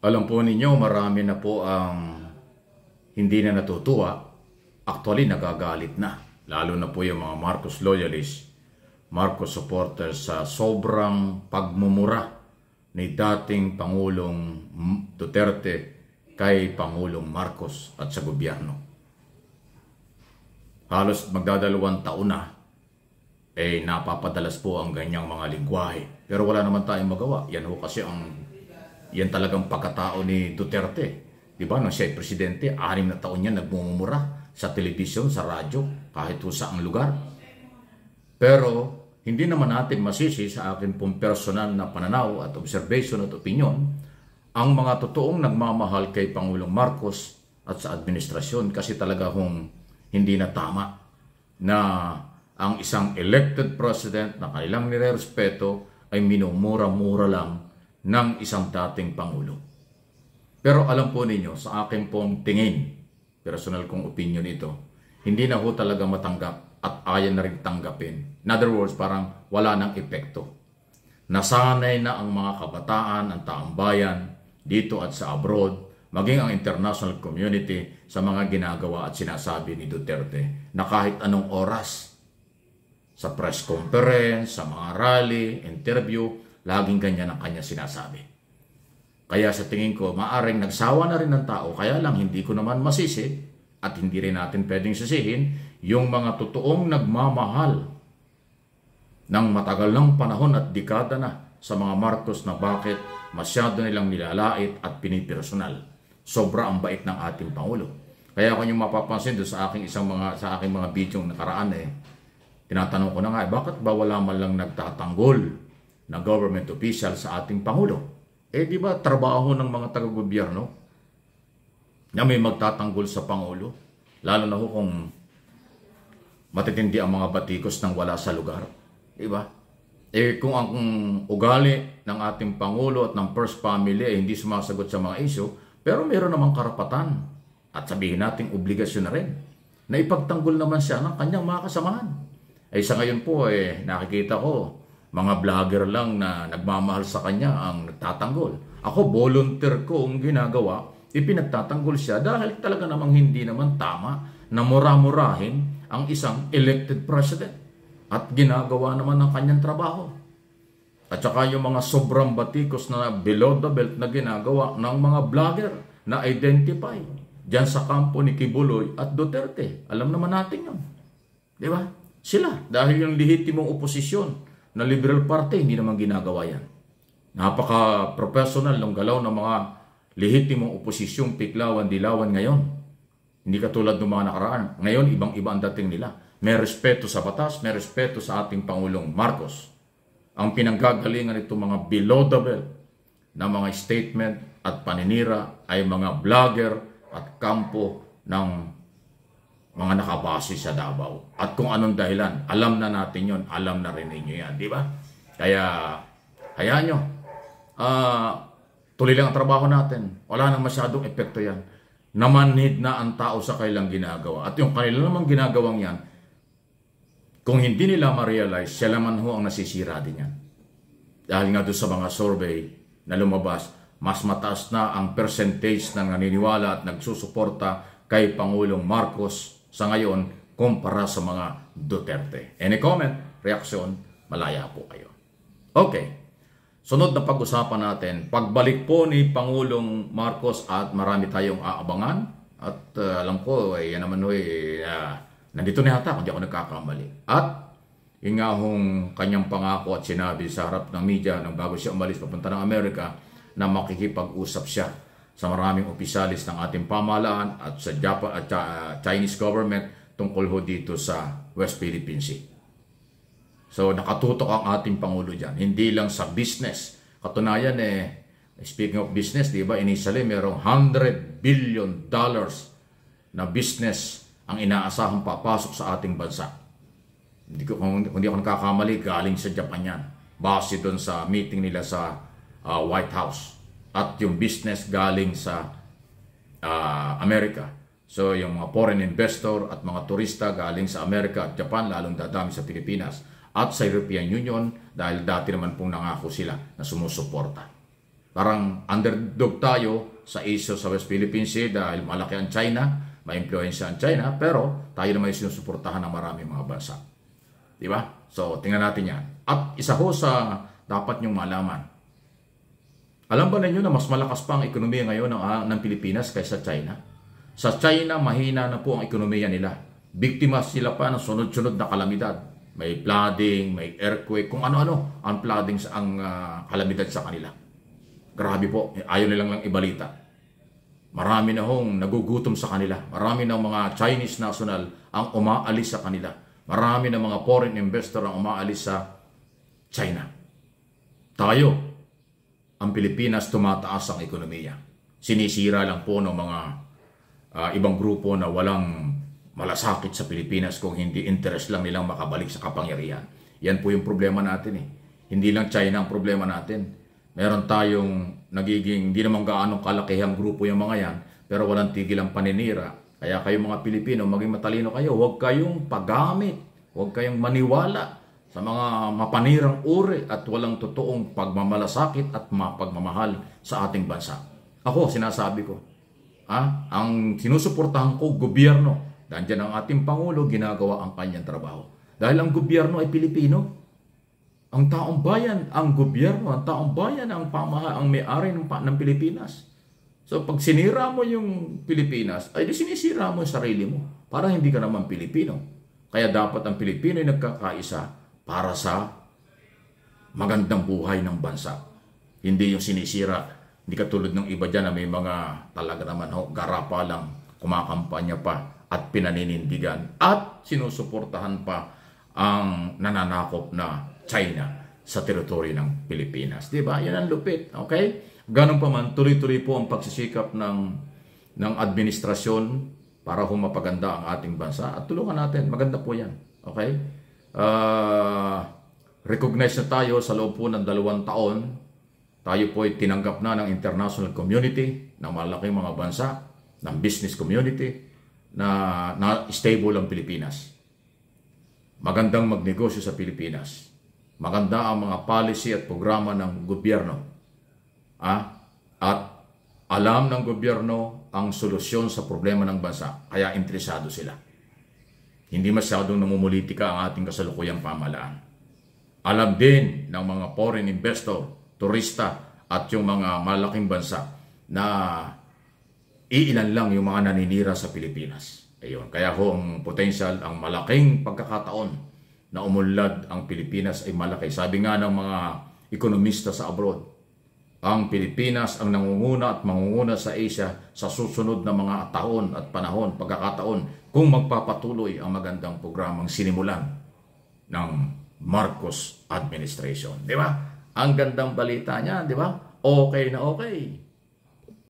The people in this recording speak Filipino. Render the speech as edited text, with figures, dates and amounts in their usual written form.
Alam po ninyo, marami na po ang hindi na natutuwa. Actually, nagagalit na. Lalo na po yung mga Marcos loyalists, Marcos supporters sa sobrang pagmumura ni dating Pangulong Duterte kay Pangulong Marcos at sa gobyerno. Halos magdadalawang taon na, napapadalas po ang ganyang mga lingwahe. Pero wala naman tayong magawa. Yan talagang pagkatao ni Duterte. Diba, nung siya ay presidente, 6 na taon niya nagmumura sa telebisyon, sa radyo, kahit sa ang lugar. Pero hindi naman natin masisi sa akin pong personal na pananaw at observation at opinion ang mga totoong nagmamahal kay Pangulong Marcos at sa administrasyon, kasi talaga hindi na tama na ang isang elected president na kanilang nirerespeto ay minumura-mura lang ng isang dating Pangulo. Pero alam po ninyo, sa akin pong tingin, personal kong opinion ito, hindi na ho talaga matanggap at ayaw na rin tanggapin. In other words, parang wala nang epekto. Nasanay na ang mga kabataan, ang taong bayan, dito at sa abroad, maging ang international community sa mga ginagawa at sinasabi ni Duterte na kahit anong oras, sa press conference, sa mga rally, interview, laging ganyan ang kanya sinasabi. Kaya sa tingin ko, maaring nagsawa na rin ng tao, kaya lang hindi ko naman masisi at hindi rin natin pwedeng sisihin yung mga totoong nagmamahal ng matagal ng panahon at dekada na sa mga Marcos na bakit masyado nilang nilalait at pinipersonal. Sobra ang bait ng ating Pangulo. Kaya kung yung mapapansin doon sa aking mga video nakaraan, tinatanong ko na nga, bakit ba wala man lang nagtatanggol na government official sa ating Pangulo? Di ba trabaho ng mga taga-gobyerno na may magtatanggol sa Pangulo? Lalo na kung matitindi ang mga batikos nang wala sa lugar. Di ba? Kung ang ugali ng ating Pangulo at ng First Family hindi sumasagot sa mga issue, pero meron namang karapatan at sabihin nating obligasyon na rin na ipagtanggol naman siya ng kanyang mga kasamahan. Sa ngayon po, nakikita ko, mga vlogger lang na nagmamahal sa kanya ang nagtatanggol. Ako, volunteer ko ang ginagawa, ipinagtatanggol siya dahil talaga namang hindi naman tama na mura-murahin ang isang elected president at ginagawa naman ng kanyang trabaho. At saka yung mga sobrang batikos na below the belt na ginagawa ng mga vlogger na identify dyan sa kampo ni Kibuloy at Duterte. Alam naman natin yun. Di ba? Sila, dahil yung lehitimong oposisyon na Liberal Party, hindi naman ginagawa yan. Napaka-professional ng galaw ng mga lehitimong oposisyong piklawan-dilawan ngayon. Hindi katulad ng mga nakaraan. Ngayon, ibang-iba ang dating nila. May respeto sa batas, may respeto sa ating Pangulong Marcos. Ang pinanggagalingan itong mga below the belt na mga statement at paninira ay mga vlogger at kampo ng mga nakabase sa Davao. At kung anong dahilan, alam na natin yon, alam na rin ninyo yan, di ba? Kaya, hayaan nyo, tuloy lang ang trabaho natin. Wala nang masyadong epekto yan. Namanhid na ang tao sa kailang ginagawa. At yung kanila namang ginagawang yan, kung hindi nila ma-realize, sila naman ho ang nasisira din yan. Dahil nga doon sa mga survey na lumabas, mas mataas na ang percentage ng naniniwala at nagsusuporta kay Pangulong Marcos sa ngayon kumpara sa mga Duterte. Any comment, reaksyon, malaya po kayo. Okay, sunod na pag-usapan natin, pagbalik po ni Pangulong Marcos at marami tayong aabangan. At alam ko, yan naman nandito na yata kung di ako nagkakamali. At yung nga hong kanyang pangako at sinabi sa harap ng media nang bago siya umalis papunta ng Amerika na makikipag-usap siya sa maraming opisyalis ng ating pamahalaan at sa Japan at Chinese government tungkol ho dito sa West Philippine Sea. So nakatutok ang ating Pangulo dyan. Hindi lang sa business. Katunayan speaking of business, di ba, initially merong $100 billion na business ang inaasahang papasok sa ating bansa. Kung di ako nakakamali, galing sa Japan yan. Base doon sa meeting nila sa White House. At yung business galing sa Amerika. So yung mga foreign investor at mga turista galing sa Amerika at Japan, lalong dadami sa Pilipinas. At sa European Union dahil dati naman pong nangako sila na sumusuporta. Parang underdog tayo sa issue sa West Philippine Sea dahil malaki ang China, may influensya ang China, pero tayo naman yung sinusuportahan ng maraming mga bansa. Di ba? So, tingnan natin yan. At isa ho sa dapat nyong malaman. Alam ba ninyo na mas malakas pa ang ekonomiya ngayon ng Pilipinas kaysa China? Sa China, mahina na po ang ekonomiya nila. Biktima sila pa ng sunod-sunod na kalamidad. May flooding, may earthquake, kung ano-ano ang flooding ang kalamidad sa kanila. Grabe po, ayaw nilang lang ibalita. Marami na hong nagugutom sa kanila. Marami na mga Chinese national ang umaalis sa kanila. Marami na mga foreign investor ang umaalis sa China. Tayo, ang Pilipinas, tumataas ang ekonomiya. Sinisira lang po ng mga ibang grupo na walang malasakit sa Pilipinas kung hindi interest lang nilang makabalik sa kapangyarihan. Yan po yung problema natin eh. Hindi lang China ang problema natin. Meron tayong nagiging, hindi naman gaano kalakihang grupo yung mga yan, pero walang tigil ang paninira. Kaya kayong mga Pilipino, maging matalino kayo, huwag kayong paggamit, huwag kayong maniwala sa mga mapanirang uri at walang totoong pagmamalasakit at mapagmamahal sa ating bansa. Ako, sinasabi ko, ang sinusuportahan ko, gobyerno. Nandiyan ang ating Pangulo, ginagawa ang kanyang trabaho. Dahil ang gobyerno ay Pilipino. Ang taong bayan, ang gobyerno, ang taong bayan, ang may-ari ng Pilipinas. So pag sinira mo yung Pilipinas, ay di sinisira mo yung sarili mo. Para hindi ka naman Pilipino. Kaya dapat ang Pilipino ay nagkakaisa para sa magandang buhay ng bansa. Hindi yung sinisira. Hindi katulad ng iba dyan na may mga talaga naman garapa lang, kumakampanya pa at pinaninindigan at sinusuportahan pa ang nananakop na China sa teritoryo ng Pilipinas. Diba? Yan ang lupit. Okay? Ganun pa man, tuloy-tuloy po ang pagsisikap ng administrasyon para humapaganda ang ating bansa at tulungan natin. Maganda po yan. Okay? Recognize na tayo sa loob po ng 2 taon. Tayo po ay tinanggap na ng international community, ng malaking mga bansa, ng business community, na stable ang Pilipinas. Magandang magnegosyo sa Pilipinas. Maganda ang mga policy at programa ng gobyerno. At alam ng gobyerno ang solusyon sa problema ng bansa. Kaya interesado sila. Hindi masyadong namumulitika ang ating kasalukuyang pamahalaan. Alam din ng mga foreign investor, turista at yung mga malaking bansa na iilan lang yung mga naninira sa Pilipinas. Ayun. Kaya ho ang potential, ang malaking pagkakataon na umunlad ang Pilipinas ay malaki. Sabi nga ng mga ekonomista sa abroad, ang Pilipinas ang nangunguna at mangunguna sa Asia sa susunod na mga taon at panahon, pagkakataon, kung magpapatuloy ang magandang programang sinimulan ng Marcos administration. Di ba? Ang gandang balita niya, di ba? Okay na okay.